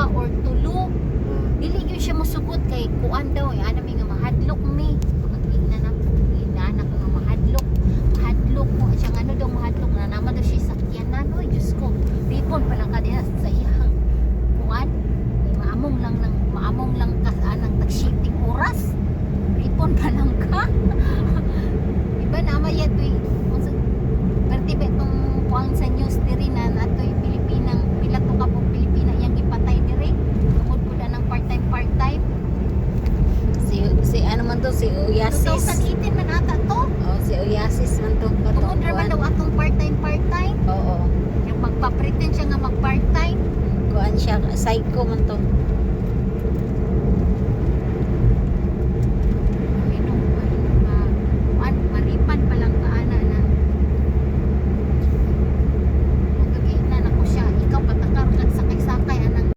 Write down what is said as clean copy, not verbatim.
usa or tulo. Dili gyud siya mosugot kay kuan daw ana mi nga mahadlok mi. Pagkina na inaanak ko nga mahadlok. Mahadlok mo siya ano daw mahadlok na naman daw siya sakyanan. Oy Diyos ko. Ripon pa lang kanina sa iyang kuan. Maamong lang ka anang tag-shipping oras. Ripon pa lang ka. Iba na maya toy. Pertibe tong kuan sa news diri na natoy Pilipinang pila to ka po Pilipina yang ipatay diri. Tungod pud anang part-time. Si ano man to, si Oyasis. 2018 man ata to. Oh, si Oyasis man to. Tungod naman daw atong part-time. Oo. Yung magpa-pretend siya nga mag-part-time. Kuan siya, psycho man to.